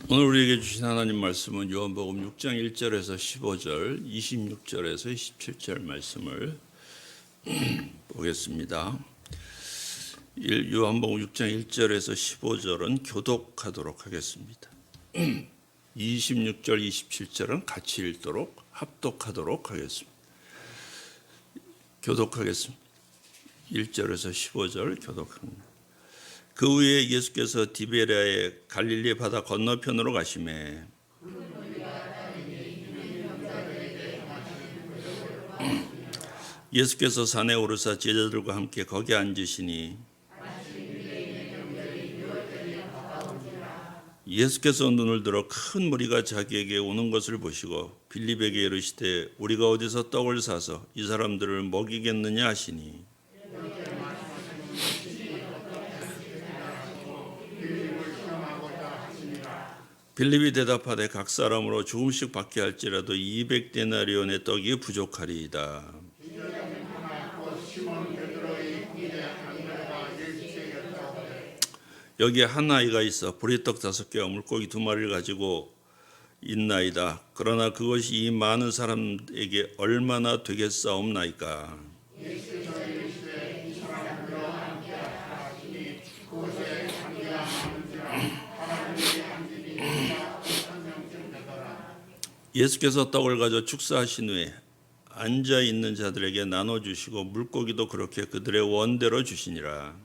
오늘 우리에게 주신 하나님 말씀은 요한복음 6장 1절에서 15절, 26절에서 27절 말씀을 보겠습니다. 요한복음 6장 1절에서 15절은 교독하도록 하겠습니다. 26절, 27절은 같이 읽도록 합독하도록 하겠습니다. 교독하겠습니다. 1절에서 15절 교독합니다. 그 후에 예수께서 디베랴의 갈릴리 바다 건너편으로 가시매 예수께서 산에 오르사 제자들과 함께 거기 앉으시니 예수께서 눈을 들어 큰 무리가 자기에게 오는 것을 보시고 빌립에게 이르시되 우리가 어디서 떡을 사서 이 사람들을 먹이겠느냐 하시니 빌립이 대답하되 각 사람으로 조금씩 받게 할지라도 200데나리온의 떡이 부족하리이다. 여기에 한 아이가 있어 보리떡 5개와 물고기 2마리를 가지고 있나이다. 그러나 그것이 이 많은 사람에게 얼마나 되겠사옵나이까. 예수께서 떡을 가져 축사하신 후에 앉아 있는 자들에게 나눠 주시고 물고기도 그렇게 그들의 원대로 주시니라.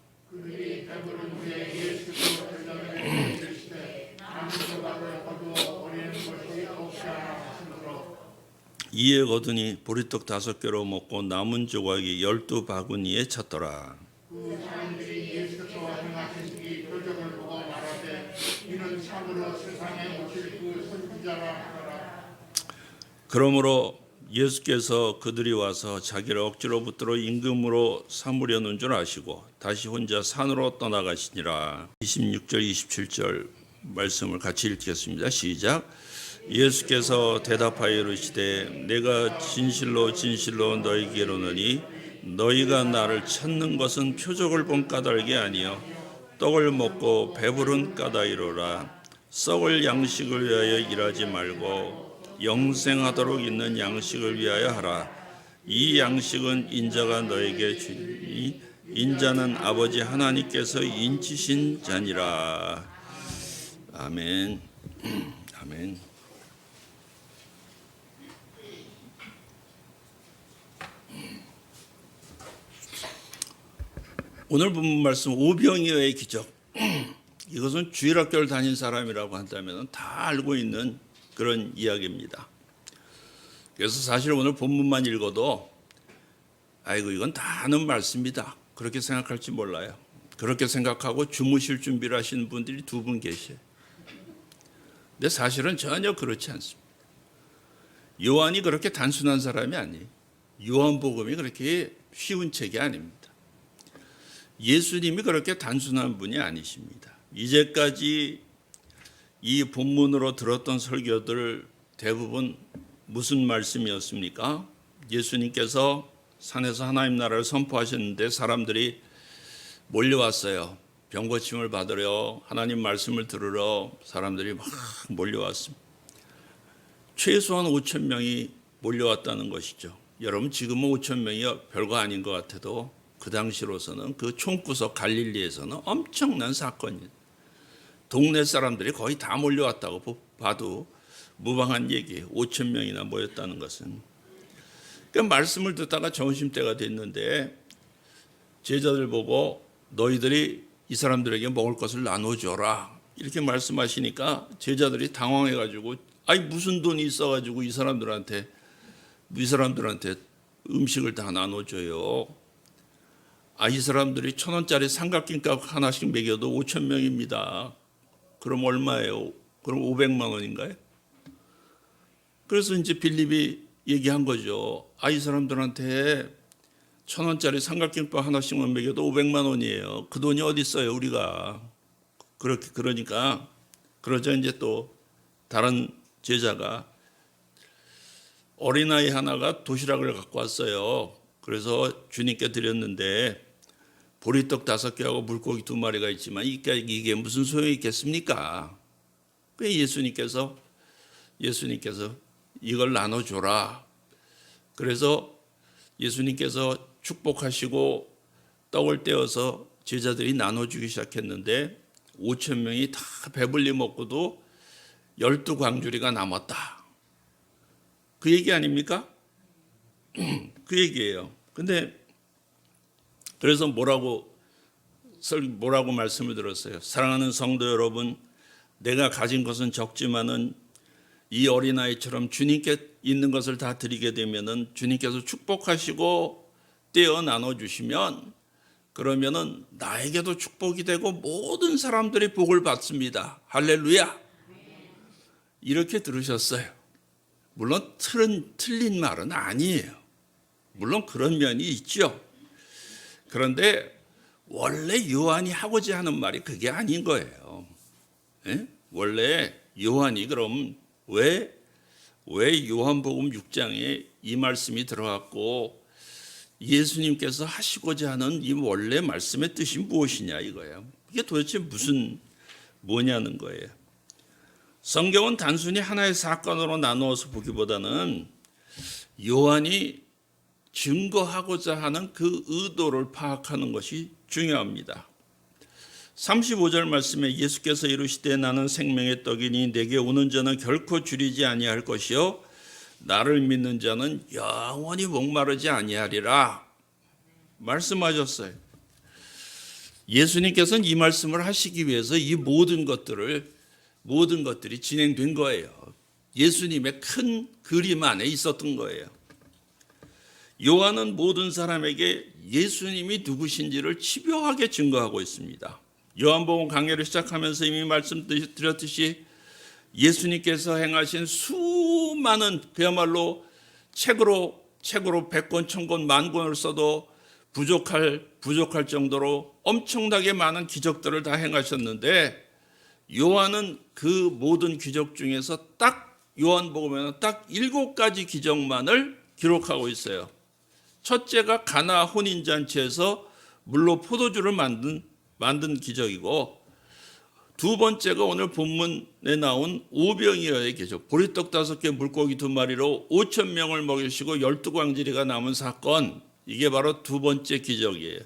이에 거두니 보리떡 5개로 먹고 남은 조각이 12바구니에 찼더라. 그러므로 예수께서 그들이 와서 자기를 억지로 붙들어 임금으로 삼으려는 줄 아시고 다시 혼자 산으로 떠나가시니라. 26절 27절 말씀을 같이 읽겠습니다. 시작. 예수께서 대답하여 이르시되 내가 진실로 진실로 너희에게 이르노니 너희가 나를 찾는 것은 표적을 본 까닭이 아니요 떡을 먹고 배부른 까닭이로라. 썩을 양식을 위하여 일하지 말고 영생하도록 있는 양식을 위하여 하라. 이 양식은 인자가 너에게 주니 인자는 아버지 하나님께서 인치신 자니라. 아멘. 아멘. 오늘 본 말씀 오병이어의 기적. 이것은 주일학교를 다닌 사람이라고 한다면 다 알고 있는 그런 이야기입니다. 그래서 사실 오늘 본문만 읽어도 아이고 이건 다 아는 말씀이다 그렇게 생각할지 몰라요. 그렇게 생각하고 주무실 준비를 하시는 분들이 2분 계셔요. 근데 사실은 전혀 그렇지 않습니다. 요한이 그렇게 단순한 사람이 아니에요. 요한복음이 그렇게 쉬운 책이 아닙니다. 예수님이 그렇게 단순한 분이 아니십니다. 이제까지 이 본문으로 들었던 설교들 대부분 무슨 말씀이었습니까? 예수님께서 산에서 하나님 나라를 선포하셨는데 사람들이 몰려왔어요. 병고침을 받으려 하나님 말씀을 들으러 사람들이 막 몰려왔습니다. 최소한 5천 명이 몰려왔다는 것이죠. 여러분 지금은 5천 명이 별거 아닌 것 같아도 그 당시로서는 그 총구석 갈릴리에서는 엄청난 사건이에요. 동네 사람들이 거의 다 몰려왔다고 봐도 무방한 얘기예요. 5천 명이나 모였다는 것은. 그러니까 말씀을 듣다가 점심때가 됐는데 제자들 보고 너희들이 이 사람들에게 먹을 것을 나눠줘라 이렇게 말씀하시니까 제자들이 당황해가지고 아니 무슨 돈이 있어가지고 이 사람들한테 음식을 다 나눠줘요. 이 사람들이 1,000원짜리 삼각김밥 하나씩 먹여도 5천 명입니다. 그럼 얼마예요? 그럼 500만 원인가요? 그래서 이제 빌립이 얘기한 거죠. 이 사람들한테 1,000원짜리 삼각김밥 하나씩만 먹여도 500만 원이에요. 그 돈이 어디 있어요, 우리가? 그러니까 그러자 이제 또 다른 제자가 어린아이 하나가 도시락을 갖고 왔어요. 그래서 주님께 드렸는데 보리떡 5개하고 물고기 2마리가 있지만 이게 무슨 소용이 있겠습니까? 그 예수님께서 이걸 나눠줘라. 그래서 예수님께서 축복하시고 떡을 떼어서 제자들이 나눠주기 시작했는데 5천 명이 다 배불리 먹고도 12광주리가 남았다. 그 얘기 아닙니까? 그 얘기예요. 근데 그래서 뭐라고 말씀을 들었어요. 사랑하는 성도 여러분, 내가 가진 것은 적지만은 이 어린아이처럼 주님께 있는 것을 다 드리게 되면은 주님께서 축복하시고 떼어 나눠주시면 그러면은 나에게도 축복이 되고 모든 사람들이 복을 받습니다. 할렐루야. 이렇게 들으셨어요. 물론 틀린 말은 아니에요. 물론 그런 면이 있죠. 그런데 원래 요한이 하고자 하는 말이 그게 아닌 거예요. 예? 원래 요한이 그럼 왜 요한복음 6장에 이 말씀이 들어갔고 예수님께서 하시고자 하는 이 원래 말씀의 뜻이 무엇이냐 이거예요. 이게 도대체 뭐냐는 거예요. 성경은 단순히 하나의 사건으로 나누어서 보기보다는 요한이 증거하고자 하는 그 의도를 파악하는 것이 중요합니다. 35절 말씀에 예수께서 이르시되 나는 생명의 떡이니 내게 오는 자는 결코 줄이지 아니할 것이요 나를 믿는 자는 영원히 목마르지 아니하리라 말씀하셨어요. 예수님께서는 이 말씀을 하시기 위해서 이 모든 것들이 진행된 거예요. 예수님의 큰 그림 안에 있었던 거예요. 요한은 모든 사람에게 예수님이 누구신지를 집요하게 증거하고 있습니다. 요한복음 강해를 시작하면서 이미 말씀드렸듯이 예수님께서 행하신 수많은 그야말로 책으로 100권, 1000권, 10,000권을 써도 부족할 정도로 엄청나게 많은 기적들을 다 행하셨는데 요한은 그 모든 기적 중에서 딱 요한복음에는 딱 7가지 기적만을 기록하고 있어요. 첫째가 가나 혼인잔치에서 물로 포도주를 만든 기적이고 두 번째가 오늘 본문에 나온 오병이어의 기적, 보리떡 5개 물고기 2마리로 5천 명을 먹이시고 12광주리가 남은 사건, 이게 바로 두 번째 기적이에요.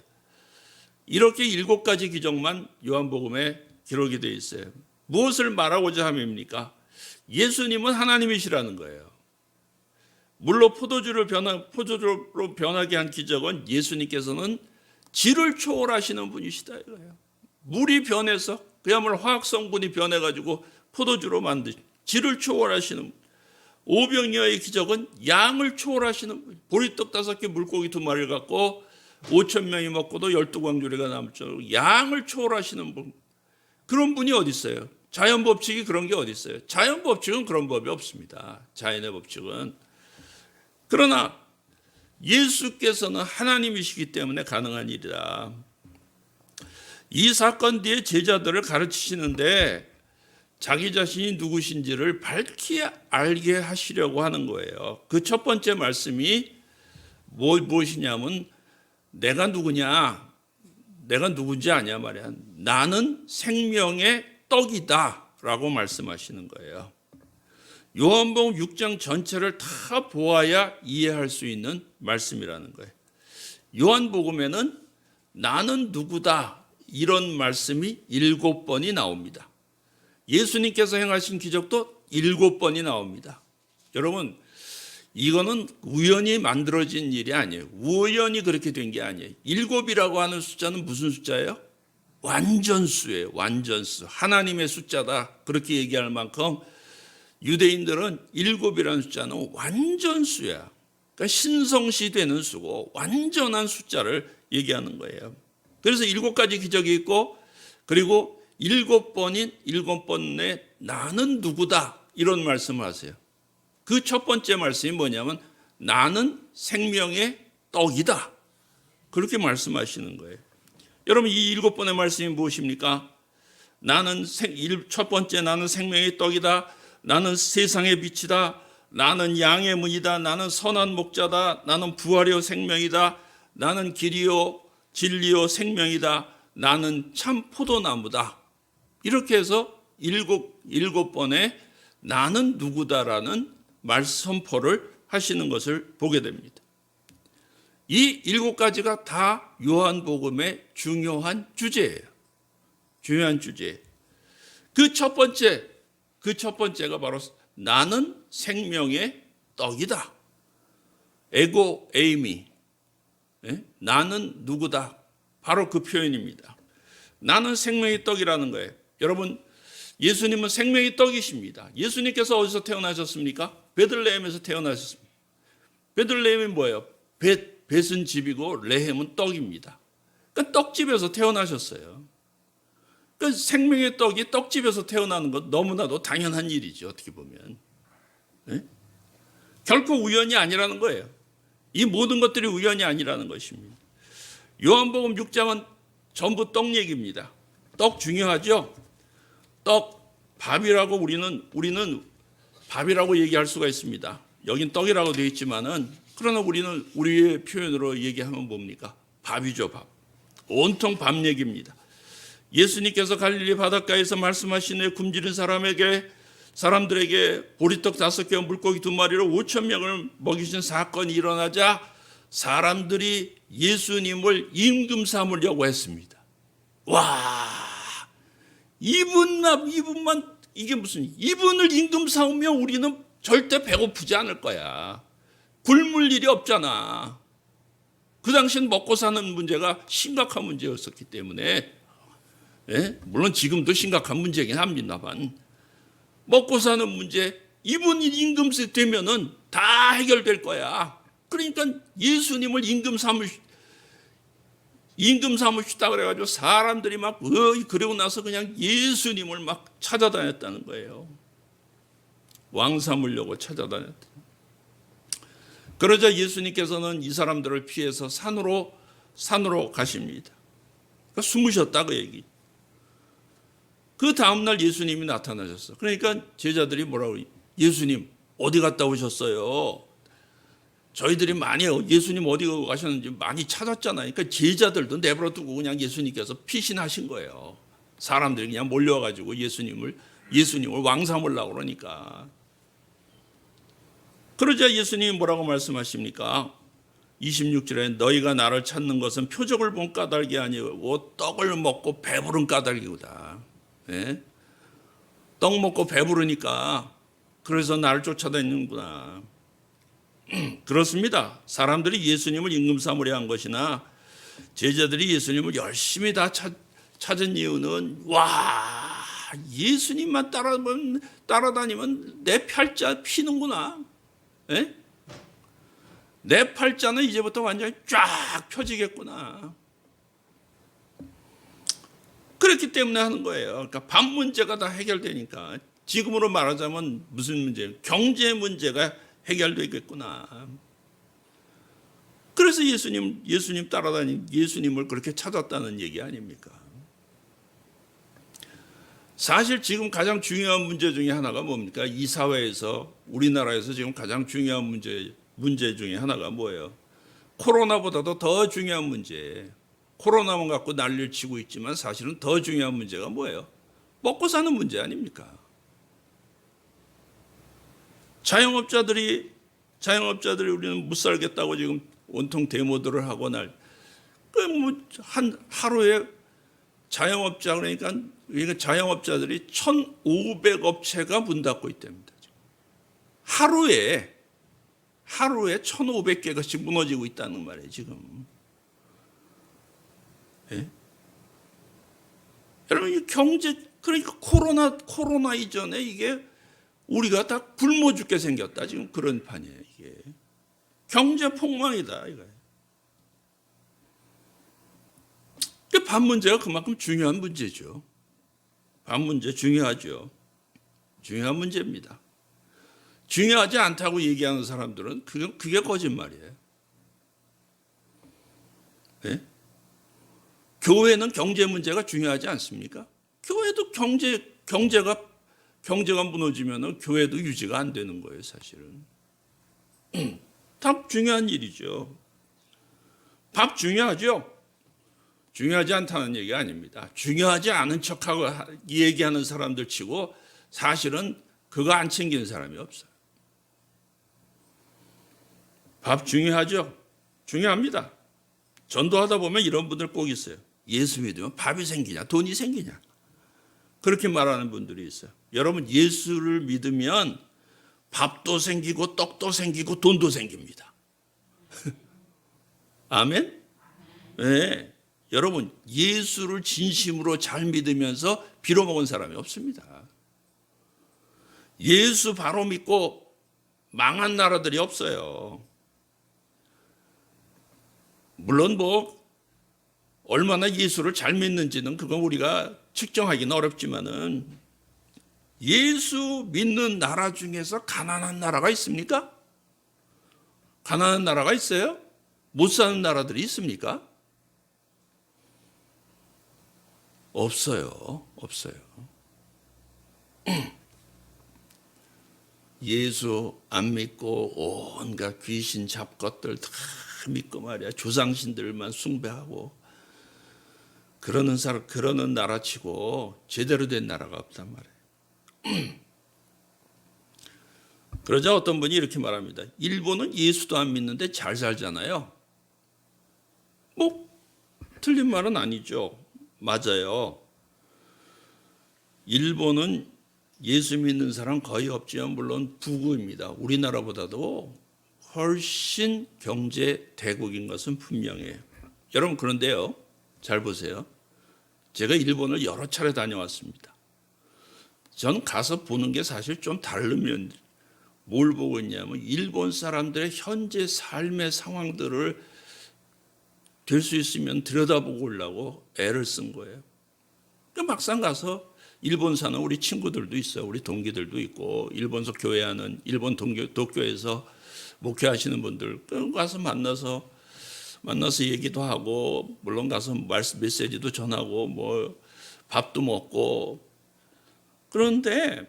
이렇게 7가지 기적만 요한복음에 기록이 되어 있어요. 무엇을 말하고자 함입니까? 예수님은 하나님이시라는 거예요. 물로 포도주로 변하게 한 기적은 예수님께서는 질을 초월하시는 분이시다 이거예요. 물이 변해서 그야말로 화학 성분이 변해가지고 포도주로 만든 질을 초월하시는 분. 오병이어의 기적은 양을 초월하시는 분. 보리떡 5개 물고기 2마리를 갖고 5천 명이 먹고도 12광주리가 남죠. 양을 초월하시는 분. 그런 분이 어디 있어요? 자연 법칙이 그런 게 어디 있어요? 자연 법칙은 그런 법이 없습니다. 자연의 법칙은. 그러나 예수께서는 하나님이시기 때문에 가능한 일이다. 이 사건 뒤에 제자들을 가르치시는데 자기 자신이 누구신지를 밝히 알게 하시려고 하는 거예요. 그 첫 번째 말씀이 무엇이냐면 내가 누구냐? 내가 누군지 아냐 말이야. 나는 생명의 떡이다 라고 말씀하시는 거예요. 요한복음 6장 전체를 다 보아야 이해할 수 있는 말씀이라는 거예요. 요한복음에는 나는 누구다 이런 말씀이 7번이 나옵니다. 예수님께서 행하신 기적도 7번이 나옵니다. 여러분 이거는 우연히 만들어진 일이 아니에요. 우연히 그렇게 된 게 아니에요. 7이라고 하는 숫자는 무슨 숫자예요? 완전수예요. 완전수. 하나님의 숫자다. 그렇게 얘기할 만큼 유대인들은 7이라는 숫자는 완전수야. 그러니까 신성시되는 수고 완전한 숫자를 얘기하는 거예요. 그래서 7가지 기적이 있고 그리고 7번에 나는 누구다 이런 말씀을 하세요. 그 첫 번째 말씀이 뭐냐면 나는 생명의 떡이다. 그렇게 말씀하시는 거예요. 여러분 이 7번의 말씀이 무엇입니까? 첫 번째 나는 생명의 떡이다. 나는 세상의 빛이다. 나는 양의 문이다. 나는 선한 목자다. 나는 부활이요 생명이다. 나는 길이요 진리요 생명이다. 나는 참 포도나무다. 이렇게 해서 일곱 번의 나는 누구다라는 말 선포를 하시는 것을 보게 됩니다. 이 7가지가 다 요한복음의 중요한 주제예요. 중요한 주제. 그 첫 번째가 바로 나는 생명의 떡이다. 에고 에이미. 나는 누구다. 바로 그 표현입니다. 나는 생명의 떡이라는 거예요. 여러분, 예수님은 생명의 떡이십니다. 예수님께서 어디서 태어나셨습니까? 베들레헴에서 태어나셨습니다. 베들레헴이 뭐예요? 벳은 집이고 레헴은 떡입니다. 그러니까 떡집에서 태어나셨어요. 그러니까 생명의 떡이 떡집에서 태어나는 것 너무나도 당연한 일이죠. 어떻게 보면. 네? 결코 우연이 아니라는 거예요. 이 모든 것들이 우연이 아니라는 것입니다. 요한복음 6장은 전부 떡 얘기입니다. 떡 중요하죠? 떡, 밥이라고 우리는 밥이라고 얘기할 수가 있습니다. 여긴 떡이라고 되어 있지만은 그러나 우리는 우리의 표현으로 얘기하면 뭡니까? 밥이죠, 밥. 온통 밥 얘기입니다. 예수님께서 갈릴리 바닷가에서 말씀하신 후에 굶주린 사람들에게 보리떡 5개와 물고기 2마리로 5,000명을 먹이신 사건이 일어나자 사람들이 예수님을 임금 삼으려고 했습니다. 와, 이분만 이게 무슨 이분을 임금 삼으면 우리는 절대 배고프지 않을 거야. 굶을 일이 없잖아. 그 당시엔 먹고 사는 문제가 심각한 문제였었기 때문에 물론 지금도 심각한 문제긴 합니다만 먹고 사는 문제 이분이 임금 되면은 다 해결될 거야. 그러니까 예수님을 임금 삼으시다 그래가지고 사람들이 막 그러고 나서 그냥 예수님을 막 찾아다녔다는 거예요. 왕 삼으려고 찾아다녔다. 그러자 예수님께서는 이 사람들을 피해서 산으로 가십니다. 그러니까 숨으셨다 그 얘기. 그 다음날 예수님이 나타나셨어. 그러니까 제자들이 뭐라고 예수님 어디 갔다 오셨어요? 저희들이 많이 예수님 어디 가셨는지 많이 찾았잖아요. 그러니까 제자들도 내버려 두고 그냥 예수님께서 피신하신 거예요. 사람들이 그냥 몰려와가지고 예수님을 왕 삼으려고 그러니까. 그러자 예수님이 뭐라고 말씀하십니까? 26절에 너희가 나를 찾는 것은 표적을 본 까닭이 아니고 떡을 먹고 배부른 까닭이구나. 네? 떡 먹고 배부르니까 그래서 나를 쫓아다니는구나. 그렇습니다. 사람들이 예수님을 임금 삼으려 한 것이나 제자들이 예수님을 열심히 다 찾은 이유는 예수님만 따라다니면 내 팔자 피는구나. 에? 내 팔자는 이제부터 완전히 쫙 펴지겠구나. 그렇기 때문에 하는 거예요. 그러니까 밥 문제가 다 해결되니까 지금으로 말하자면 무슨 문제? 경제 문제가 해결되겠구나. 그래서 예수님 따라다닌 예수님을 그렇게 찾았다는 얘기 아닙니까? 사실 지금 가장 중요한 문제 중에 하나가 뭡니까? 이 사회에서 우리나라에서 지금 가장 중요한 문제 중에 하나가 뭐예요? 코로나보다도 더 중요한 문제. 코로나만 갖고 난리를 치고 있지만 사실은 더 중요한 문제가 뭐예요? 먹고 사는 문제 아닙니까? 자영업자들이 우리는 못 살겠다고 지금 온통 데모들을 하고 하루에 자영업자 그러니까 자영업자들이 1,500업체가 문 닫고 있답니다. 하루에 1,500개가씩 무너지고 있다는 말이에요, 지금. 예? 여러분, 이 경제, 그러니까 코로나 이전에 이게 우리가 다 굶어 죽게 생겼다. 지금 그런 판이에요, 이게. 경제 폭망이다, 이거예요. 밥 문제가 그만큼 중요한 문제죠. 밥 문제 중요하죠. 중요한 문제입니다. 중요하지 않다고 얘기하는 사람들은 그게 거짓말이에요. 네? 교회는 경제 문제가 중요하지 않습니까? 교회도 경제가 무너지면 교회도 유지가 안 되는 거예요, 사실은. 다 중요한 일이죠. 밥 중요하죠? 중요하지 않다는 얘기가 아닙니다. 중요하지 않은 척하고 얘기하는 사람들 치고 사실은 그거 안 챙기는 사람이 없어요. 밥 중요하죠? 중요합니다. 전도하다 보면 이런 분들 꼭 있어요. 예수 믿으면 밥이 생기냐, 돈이 생기냐. 그렇게 말하는 분들이 있어요. 여러분, 예수를 믿으면 밥도 생기고 떡도 생기고 돈도 생깁니다. 아멘? 네. 여러분, 예수를 진심으로 잘 믿으면서 빌어먹은 사람이 없습니다. 예수 바로 믿고 망한 나라들이 없어요. 물론 뭐 얼마나 예수를 잘 믿는지는 그건 우리가 측정하기는 어렵지만은 예수 믿는 나라 중에서 가난한 나라가 있습니까? 가난한 나라가 있어요? 못 사는 나라들이 있습니까? 없어요. 없어요. 예수 안 믿고 온갖 귀신 잡것들 다 믿고 말이야. 조상신들만 숭배하고 그러는 나라치고 제대로 된 나라가 없단 말이에요. 그러자 어떤 분이 이렇게 말합니다. 일본은 예수도 안 믿는데 잘 살잖아요. 뭐 틀린 말은 아니죠. 맞아요. 일본은 예수 믿는 사람 거의 없지만 물론 부국입니다. 우리나라보다도 훨씬 경제 대국인 것은 분명해요. 여러분 그런데요. 잘 보세요. 제가 일본을 여러 차례 다녀왔습니다. 전 가서 보는 게 사실 좀 다르면 뭘 보고 있냐면 일본 사람들의 현재 삶의 상황들을 될 수 있으면 들여다보고 오려고 애를 쓴 거예요. 막상 가서 일본 사는 우리 친구들도 있어요. 우리 동기들도 있고 일본서 교회하는 일본 도교에서 목회하시는 분들 가서 만나서 얘기도 하고 물론 가서 메시지도 전하고 뭐 밥도 먹고 그런데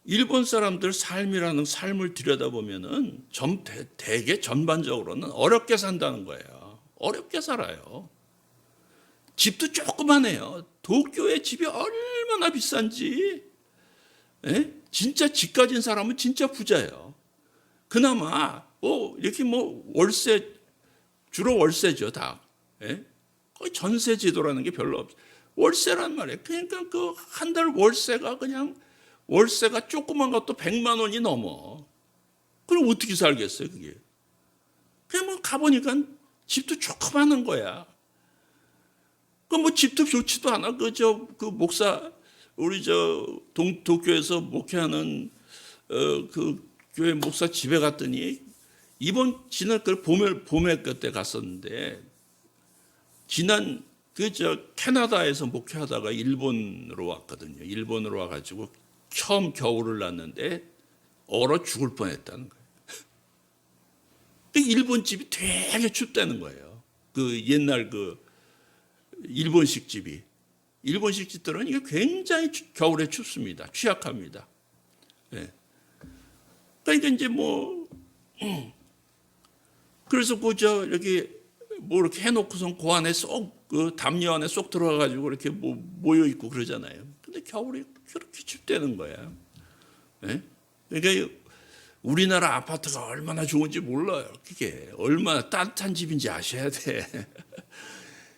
일본 사람들 삶이라는 삶을 들여다보면은 대개 전반적으로는 어렵게 산다는 거예요. 어렵게 살아요. 집도 조그만해요. 도쿄의 집이 얼마나 비싼지. 예? 진짜 집 가진 사람은 진짜 부자예요. 그나마 뭐 이렇게 뭐 월세 주로 월세죠 다. 예? 거의 전세 제도라는 게 별로 없어요. 월세란 말이에요. 그러니까 그 한 달 월세가 조그만 것도 100만 원이 넘어. 그럼 어떻게 살겠어요 그게? 그냥 뭐 가보니까 집도 조그마한 거야. 그 뭐 집도 좋지도 않아. 그 목사 우리 도쿄에서 목회하는 그 교회 목사 집에 갔더니 지난 그 봄에 그때 갔었는데 지난 캐나다에서 목회하다가 일본으로 왔거든요. 일본으로 와가지고 처음 겨울을 났는데 얼어 죽을 뻔했다는 거예요. 일본 집이 되게 춥다는 거예요. 그 옛날 그 일본식 집이. 일본식 집들은 이게 굉장히 겨울에 춥습니다. 취약합니다. 네. 그러니까 이제 뭐 그래서 여기 뭐 이렇게 해놓고선 그 안에 그 담요 안에 쏙 들어가가지고 이렇게 뭐 모여 있고 그러잖아요. 근데 겨울에 그렇게 춥다는 거야. 네? 그러니까 우리나라 아파트가 얼마나 좋은지 몰라요. 그게 얼마나 따뜻한 집인지 아셔야 돼.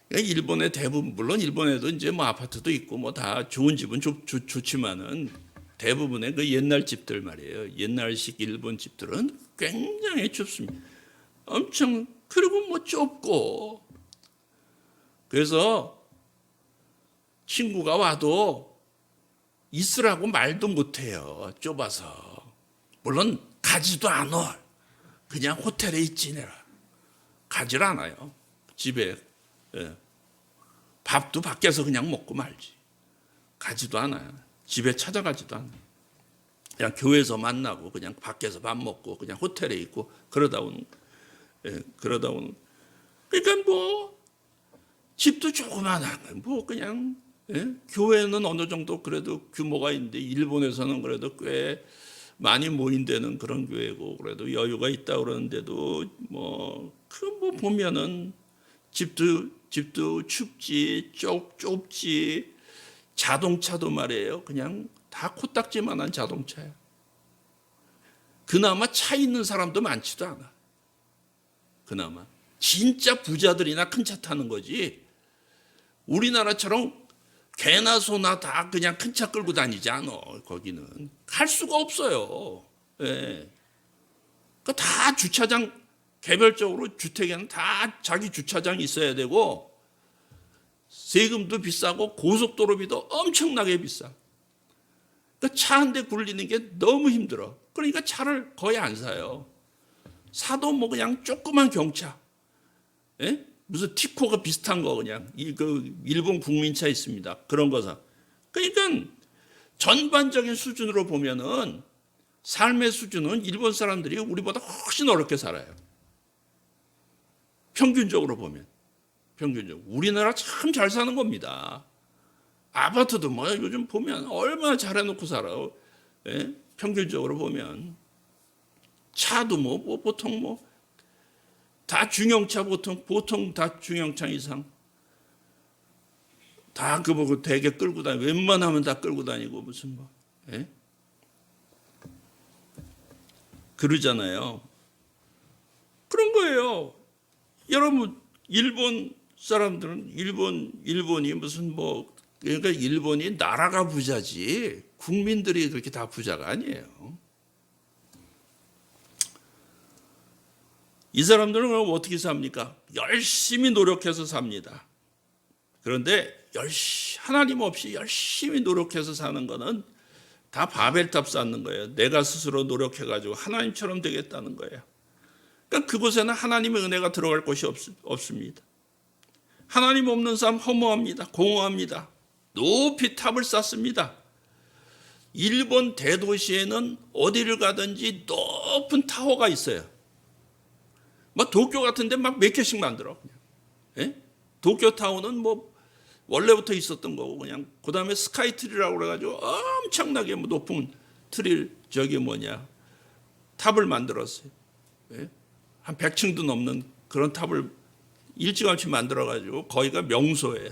일본의 대부분 물론 일본에도 이제 뭐 아파트도 있고 뭐 다 좋은 집은 좋지만은 대부분의 그 옛날 집들 말이에요. 옛날식 일본 집들은 굉장히 춥습니다. 엄청 그리고 뭐 좁고 그래서 친구가 와도 있으라고 말도 못해요. 좁아서. 물론 가지도 않아. 그냥 호텔에 있지 내가. 가지를 않아요. 집에. 예. 밥도 밖에서 그냥 먹고 말지. 가지도 않아요. 집에 찾아가지도 않아요. 그냥 교회에서 만나고 그냥 밖에서 밥 먹고 그냥 호텔에 있고 그러다 오는. 그러니까 뭐 집도 조그만한 뭐 그냥 교회는 어느 정도 그래도 규모가 있는데 일본에서는 그래도 꽤 많이 모인다는 그런 교회고 그래도 여유가 있다 그러는데도 뭐 보면은 집도 집도 춥지, 좁지, 자동차도 말이에요. 그냥 다 코딱지만한 자동차야. 그나마 차 있는 사람도 많지도 않아. 그나마. 진짜 부자들이나 큰 차 타는 거지. 우리나라처럼 개나 소나 다 그냥 큰 차 끌고 다니지 않아. 거기는. 갈 수가 없어요. 예. 그러니까 다 주차장, 개별적으로 주택에는 다 자기 주차장이 있어야 되고, 세금도 비싸고 고속도로비도 엄청나게 비싸. 그러니까 차 한 대 굴리는 게 너무 힘들어. 그러니까 차를 거의 안 사요. 사도 뭐 그냥 조그만 경차. 예? 무슨 티코가 비슷한 거 그냥 일본 국민차 있습니다. 그런 거 사. 그러니까 전반적인 수준으로 보면은 삶의 수준은 일본 사람들이 우리보다 훨씬 어렵게 살아요. 평균적으로 보면. 평균적으로. 우리나라 참 잘 사는 겁니다. 아파트도 뭐 요즘 보면 얼마나 잘 해놓고 살아. 예? 평균적으로 보면. 차도 뭐 보통 다 중형차 보통 다 중형차 이상. 다 그 대게 끌고 다니고, 웬만하면 다 끌고 다니고, 무슨 예? 그러잖아요. 그런 거예요. 여러분, 일본 사람들은 일본이 무슨 그러니까 일본이 나라가 부자지 국민들이 그렇게 다 부자가 아니에요. 이 사람들은 그럼 어떻게 삽니까? 열심히 노력해서 삽니다. 그런데 하나님 없이 열심히 노력해서 사는 거는 다 바벨탑 쌓는 거예요. 내가 스스로 노력해가지고 하나님처럼 되겠다는 거예요. 그러니까 그곳에는 하나님의 은혜가 들어갈 곳이 없습니다. 하나님 없는 삶 허무합니다. 공허합니다. 높이 탑을 쌓습니다. 일본 대도시에는 어디를 가든지 높은 타워가 있어요. 막 도쿄 같은데 막 몇 개씩 만들어. 예? 도쿄 타워는 원래부터 있었던 거고 그냥 그다음에 스카이트리라고 그래가지고 엄청나게 높은 트릴 탑을 만들었어요. 예? 한 100층도 넘는 그런 탑을 일찌감치 만들어가지고 거기가 명소예요.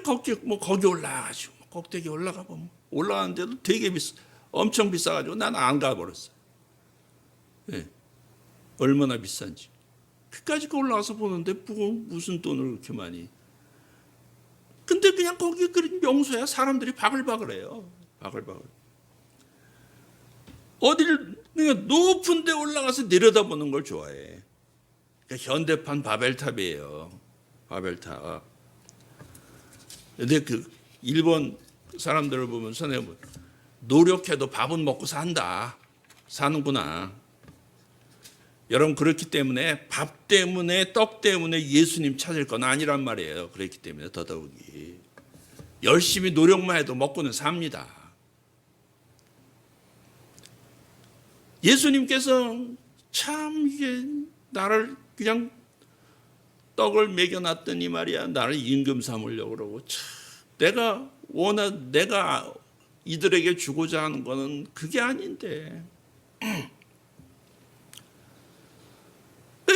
거기 올라가가지고 꼭대기 올라가 보면 올라가는데도 되게 엄청 비싸가지고 난 안 가버렸어요. 예. 얼마나 비싼지. 그까지 올라가서 보는데 무슨 돈을 그렇게 많이. 근데 그냥 거기 그런 명소야. 사람들이 바글바글해요. 바글바글. 어디를 그냥 높은 데 올라가서 내려다보는 걸 좋아해. 그러니까 현대판 바벨탑이에요. 바벨탑. 근데 일본 사람들을 보면서 내가 노력해도 밥은 먹고 사는구나. 여러분 그렇기 때문에 밥 때문에 떡 때문에 예수님 찾을 건 아니란 말이에요. 그렇기 때문에 더더욱이 열심히 노력만 해도 먹고는 삽니다. 예수님께서 참 이게 나를 그냥 떡을 먹여놨더니 말이야 나를 임금 삼으려고 그러고 참 내가 이들에게 주고자 하는 거는 그게 아닌데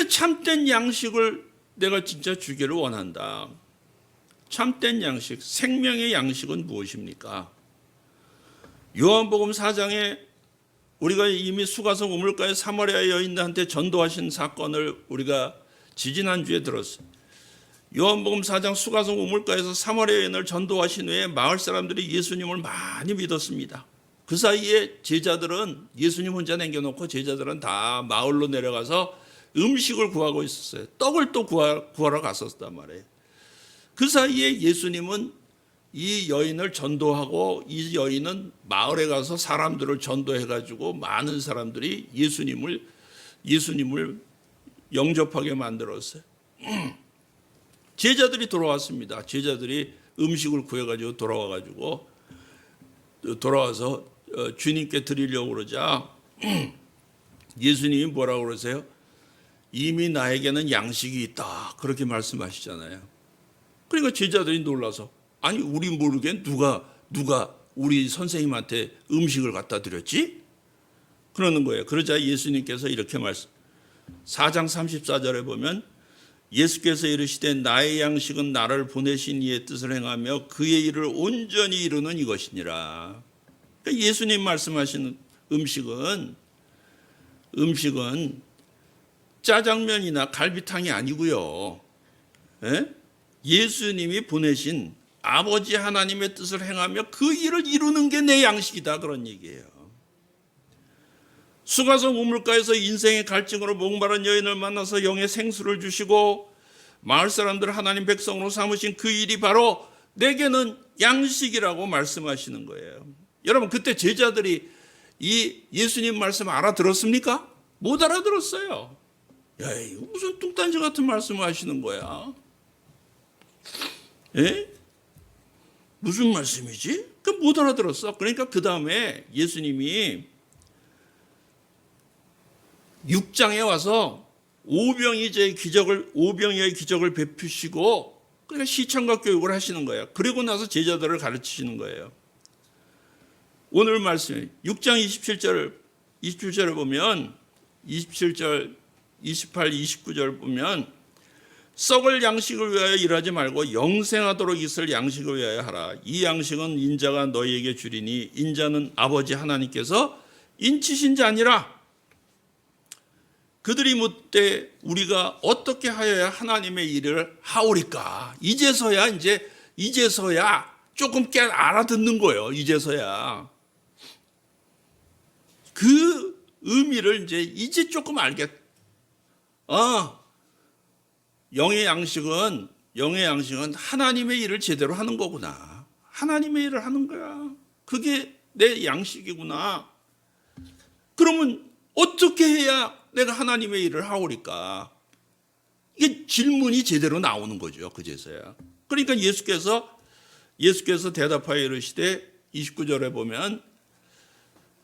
참된 양식을 내가 진짜 주기를 원한다. 참된 양식, 생명의 양식은 무엇입니까? 요한복음 4장에 우리가 이미 수가성 우물가의 사마리아 여인들한테 전도하신 사건을 우리가 지지난주에 들었어요. 요한복음 4장 수가성 우물가에서 사마리아 여인을 전도하신 후에 마을 사람들이 예수님을 많이 믿었습니다. 그 사이에 제자들은 예수님 혼자 남겨놓고 제자들은 다 마을로 내려가서 음식을 구하고 있었어요. 떡을 또 구하러 갔었단 말이에요. 그 사이에 예수님은 이 여인을 전도하고 이 여인은 마을에 가서 사람들을 전도해가지고 많은 사람들이 예수님을 영접하게 만들었어요. 제자들이 돌아왔습니다. 제자들이 음식을 구해가지고 돌아와서 주님께 드리려고 그러자 예수님이 뭐라고 그러세요? 이미 나에게는 양식이 있다. 그렇게 말씀하시잖아요. 그러니까 제자들이 놀라서 아니 우리 모르게 누가 우리 선생님한테 음식을 갖다 드렸지? 그러는 거예요. 그러자 예수님께서 이렇게 4장 34절에 보면 예수께서 이르시되 나의 양식은 나를 보내신 이의 뜻을 행하며 그의 일을 온전히 이루는 이것이니라. 그러니까 예수님 말씀하시는 음식은 짜장면이나 갈비탕이 아니고요. 예? 예수님이 보내신 아버지 하나님의 뜻을 행하며 그 일을 이루는 게 내 양식이다, 그런 얘기예요. 수가성 우물가에서 인생의 갈증으로 목마른 여인을 만나서 영의 생수를 주시고 마을 사람들 하나님 백성으로 삼으신 그 일이 바로 내게는 양식이라고 말씀하시는 거예요. 여러분, 그때 제자들이 이 예수님 말씀 알아들었습니까? 못 알아들었어요. 야, 이거 무슨 뚱딴지 같은 말씀을 하시는 거야? 예? 무슨 말씀이지? 못 알아들었어. 그러니까 그 다음에 예수님이 6장에 와서 오병이어의 기적을 베푸시고, 그러니까 시청각 교육을 하시는 거예요. 그리고 나서 제자들을 가르치시는 거예요. 오늘 말씀 6장 27절을 보면 27절, 28, 29절 보면 썩을 양식을 위하여 일하지 말고 영생하도록 있을 양식을 위하여 하라. 이 양식은 인자가 너희에게 주리니 인자는 아버지 하나님께서 인치신 자니라. 그들이 묻되 우리가 어떻게 하여야 하나님의 일을 하오리까? 이제서야 조금 깨 알아듣는 거예요. 이제서야 그 의미를 이제 조금 알겠. 영의 양식은 하나님의 일을 제대로 하는 거구나. 하나님의 일을 하는 거야. 그게 내 양식이구나. 그러면 어떻게 해야 내가 하나님의 일을 하오리까? 이게 질문이 제대로 나오는 거죠. 그제서야. 그러니까 예수께서 대답하여 이르시되 29절에 보면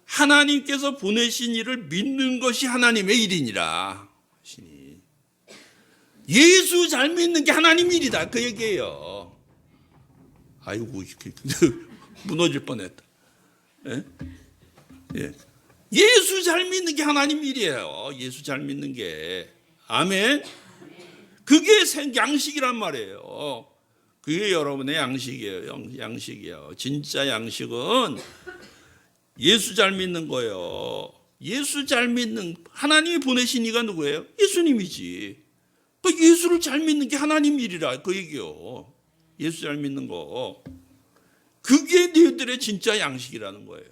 하나님께서 보내신 일을 믿는 것이 하나님의 일이니라. 예수 잘 믿는 게 하나님 일이다, 그 얘기예요. 아이고, 무너질 뻔했다. 예? 예. 예수 잘 믿는 게 하나님 일이에요. 예수 잘 믿는 게. 아멘. 그게 양식이란 말이에요. 그게 여러분의 양식이에요. 양식이에요. 진짜 양식은 예수 잘 믿는 거예요. 예수 잘 믿는, 하나님이 보내신 이가 누구예요? 예수님이지. 그 예수를 잘 믿는 게 하나님 일이라, 그 얘기요. 예수 잘 믿는 거. 그게 너희들의 진짜 양식이라는 거예요.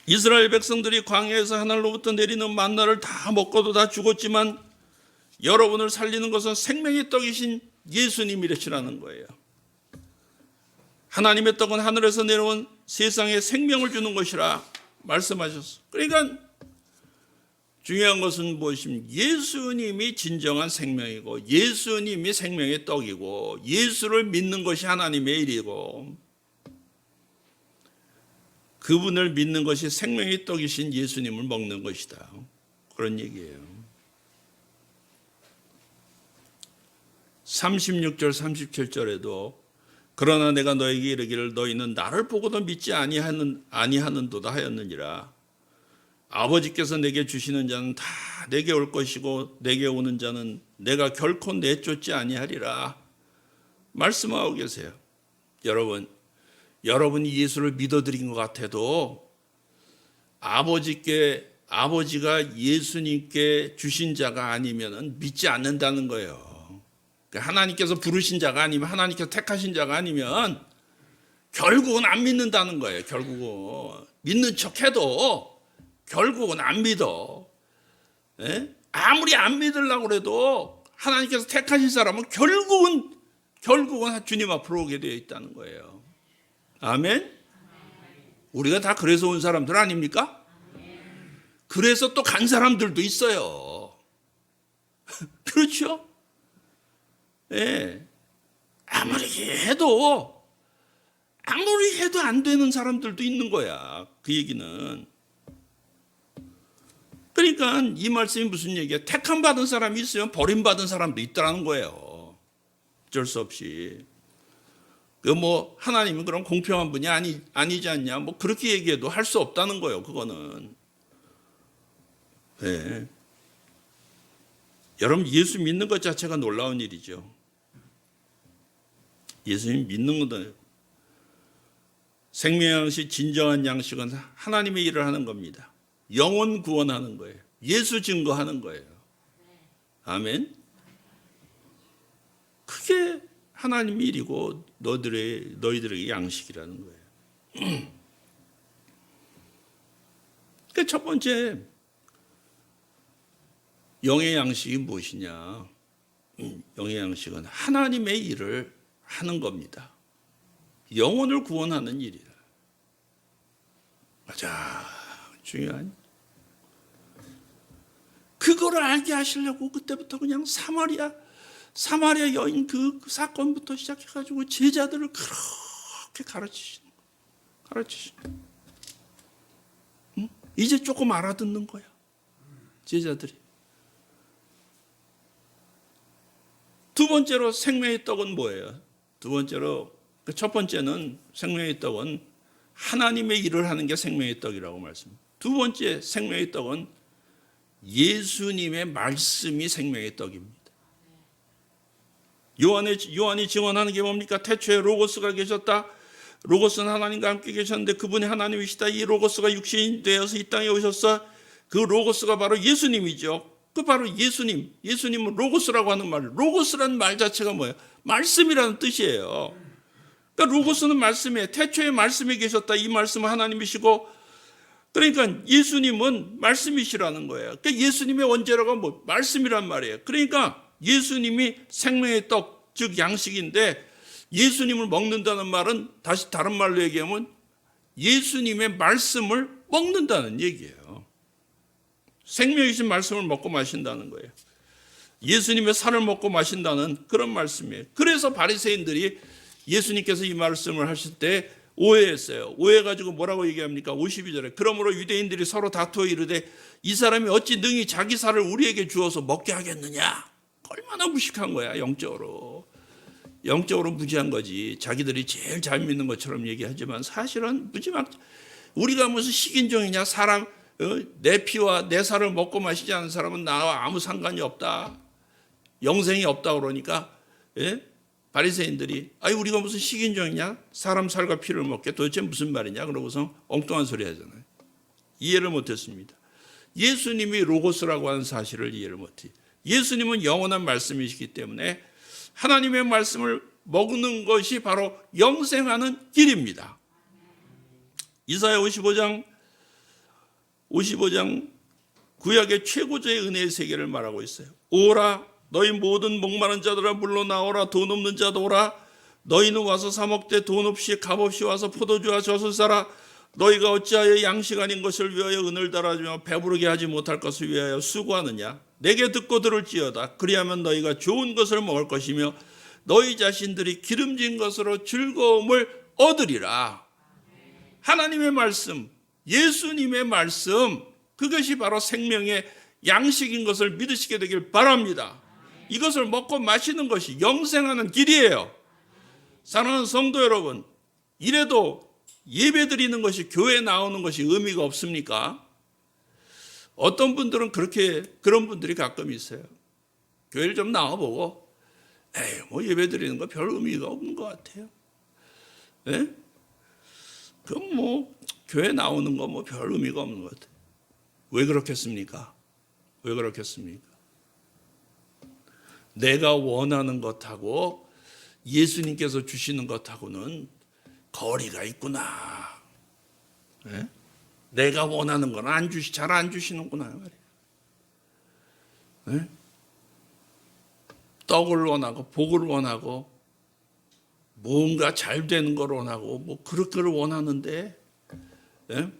이스라엘 백성들이 광야에서 하늘로부터 내리는 만나를 다 먹고도 다 죽었지만 여러분을 살리는 것은 생명의 떡이신 예수님이시라는 거예요. 하나님의 떡은 하늘에서 내려온 세상에 생명을 주는 것이라 말씀하셨어. 그러니까 중요한 것은 무엇입니까? 예수님이 진정한 생명이고 예수님이 생명의 떡이고 예수를 믿는 것이 하나님의 일이고 그분을 믿는 것이 생명의 떡이신 예수님을 먹는 것이다. 그런 얘기예요. 36절 37절에도 그러나 내가 너에게 이르기를 너희는 나를 보고도 믿지 아니하는도다 하였느니라. 아버지께서 내게 주시는 자는 다 내게 올 것이고 내게 오는 자는 내가 결코 내쫓지 아니하리라. 말씀하고 계세요. 여러분이 예수를 믿어드린 것 같아도 아버지가 예수님께 주신 자가 아니면 믿지 않는다는 거예요. 하나님께서 부르신 자가 아니면, 하나님께서 택하신 자가 아니면 결국은 안 믿는다는 거예요. 결국은 믿는 척해도 결국은 안 믿어. 예? 아무리 안 믿으려고 해도 하나님께서 택하신 사람은 결국은 주님 앞으로 오게 되어 있다는 거예요. 아멘? 우리가 다 그래서 온 사람들 아닙니까? 그래서 또 간 사람들도 있어요. 그렇죠? 예. 아무리 해도 안 되는 사람들도 있는 거야. 그 얘기는. 그러니까 이 말씀이 무슨 얘기야? 택함 받은 사람이 있으면 버림받은 사람도 있다는 거예요. 어쩔 수 없이. 하나님은 그럼 공평한 분이 아니지 않냐? 그렇게 얘기해도 할 수 없다는 거예요. 그거는. 네. 여러분, 예수 믿는 것 자체가 놀라운 일이죠. 예수님 믿는 것도 생명의 양식, 진정한 양식은 하나님의 일을 하는 겁니다. 영혼 구원하는 거예요. 예수 증거하는 거예요. 아멘. 그게 하나님의 일이고 너희들에게 양식이라는 거예요. 그러니까 첫 번째 영의 양식이 무엇이냐? 영의 양식은 하나님의 일을 하는 겁니다. 영혼을 구원하는 일이라. 맞아, 중요한. 그거를 알게 하시려고 그때부터 그냥 사마리아 여인 그 사건부터 시작해가지고 제자들을 그렇게 가르치시는 거예요. 응? 이제 조금 알아듣는 거야, 제자들이. 두 번째로 생명의 떡은 뭐예요? 두 번째로, 첫 번째는 생명의 떡은 하나님의 일을 하는 게 생명의 떡이라고 말씀합니다. 두 번째 생명의 떡은 예수님의 말씀이 생명의 떡입니다. 요한이 증언하는 게 뭡니까? 태초에 로고스가 계셨다. 로고스는 하나님과 함께 계셨는데 그분이 하나님이시다. 이 로고스가 육신이 되어서 이 땅에 오셨어. 그 로고스가 바로 예수님이죠. 그 바로 예수님은 로고스라고 하는 말, 로고스라는 말 자체가 뭐예요? 말씀이라는 뜻이에요. 그러니까 로고스는 말씀이에요. 태초에 말씀이 계셨다. 이 말씀은 하나님이시고, 그러니까 예수님은 말씀이시라는 거예요. 그러니까 예수님의 원죄라고 뭐 말씀이란 말이에요. 그러니까 예수님이 생명의 떡, 즉 양식인데, 예수님을 먹는다는 말은 다시 다른 말로 얘기하면 예수님의 말씀을 먹는다는 얘기예요. 생명이신 말씀을 먹고 마신다는 거예요. 예수님의 살을 먹고 마신다는 그런 말씀이에요. 그래서 바리새인들이 예수님께서 이 말씀을 하실 때 오해했어요. 오해해가지고 뭐라고 얘기합니까? 52절에 그러므로 유대인들이 서로 다투어 이르되 이 사람이 어찌 능히 자기 살을 우리에게 주어서 먹게 하겠느냐? 얼마나 무식한 거야. 영적으로 무지한 거지. 자기들이 제일 잘 믿는 것처럼 얘기하지만 사실은 무지막. 우리가 무슨 식인종이냐? 사람 내 피와 내 살을 먹고 마시지 않는 사람은 나와 아무 상관이 없다. 영생이 없다 그러니까, 예? 바리새인들이 우리가 무슨 식인종이냐? 사람 살과 피를 먹게 도대체 무슨 말이냐? 그러고서 엉뚱한 소리 하잖아요. 이해를 못했습니다. 예수님이 로고스라고 하는 사실을 이해를 못해. 예수님은 영원한 말씀이시기 때문에 하나님의 말씀을 먹는 것이 바로 영생하는 길입니다. 이사야 55장 구약의 최고조의 은혜의 세계를 말하고 있어요. 오라 너희 모든 목마른 자들아 물러 나오라. 돈 없는 자도 오라. 너희는 와서 사 먹되 돈 없이 값 없이 와서 포도주와 젖을 사라. 너희가 어찌하여 양식 아닌 것을 위하여 은을 달아주며 배부르게 하지 못할 것을 위하여 수고하느냐. 내게 듣고 들을지어다. 그리하면 너희가 좋은 것을 먹을 것이며 너희 자신들이 기름진 것으로 즐거움을 얻으리라. 하나님의 말씀, 예수님의 말씀, 그것이 바로 생명의 양식인 것을 믿으시게 되길 바랍니다. 이것을 먹고 마시는 것이 영생하는 길이에요. 사랑하는 성도 여러분, 이래도 예배 드리는 것이, 교회 나오는 것이 의미가 없습니까? 어떤 분들은 그런 분들이 가끔 있어요. 교회를 좀 나와보고 예배 드리는 거 별 의미가 없는 것 같아요. 네? 그럼 교회 나오는 거 별 의미가 없는 것 같아요. 왜 그렇겠습니까? 내가 원하는 것하고 예수님께서 주시는 것하고는 거리가 있구나. 네? 내가 원하는 건 잘 안 주시는구나. 네? 떡을 원하고 복을 원하고 뭔가 잘 되는 걸 원하고 그렇게를 원하는데, 네?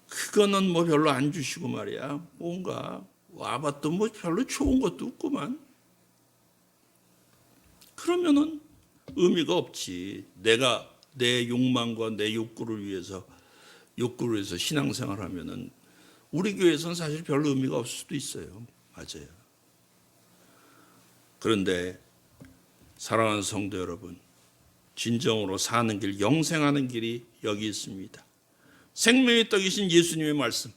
그거는 별로 안 주시고 말이야. 뭔가 와봤도 별로 좋은 것도 없구만. 그러면은 의미가 없지. 내가 내 욕망과 내 욕구를 위해서 신앙생활을 하면은 우리 교회에서는 사실 별로 의미가 없을 수도 있어요. 맞아요. 그런데 사랑하는 성도 여러분, 진정으로 사는 길, 영생하는 길이 여기 있습니다. 생명의 떡이신 예수님의 말씀,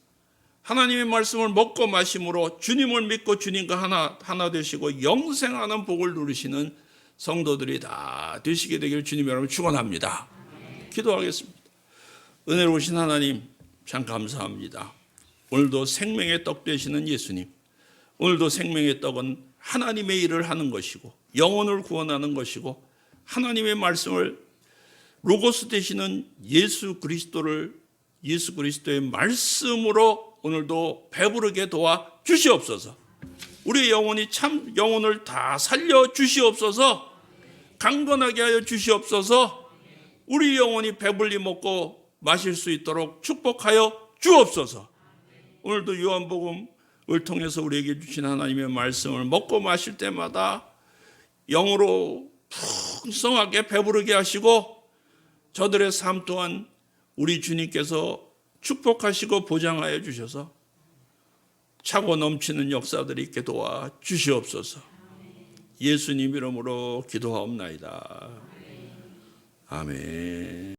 하나님의 말씀을 먹고 마심으로 주님을 믿고 주님과 하나 되시고 영생하는 복을 누리시는 성도들이 다 되시게 되기를 주님 여러분 축원합니다. 기도하겠습니다. 은혜로우신 하나님 참 감사합니다. 오늘도 생명의 떡 되시는 예수님, 오늘도 생명의 떡은 하나님의 일을 하는 것이고 영혼을 구원하는 것이고 하나님의 말씀을 로고스 되시는 예수 그리스도의 말씀으로 오늘도 배부르게 도와 주시옵소서. 우리의 영혼이 참 영혼을 다 살려 주시옵소서. 강건하게 하여 주시옵소서. 우리 영혼이 배불리 먹고 마실 수 있도록 축복하여 주옵소서. 오늘도 요한복음을 통해서 우리에게 주신 하나님의 말씀을 먹고 마실 때마다 영으로 풍성하게 배부르게 하시고 저들의 삶 또한 우리 주님께서 축복하시고 보장하여 주셔서 차고 넘치는 역사들이 있게 도와 주시옵소서. 예수님 이름으로 기도하옵나이다. 아멘.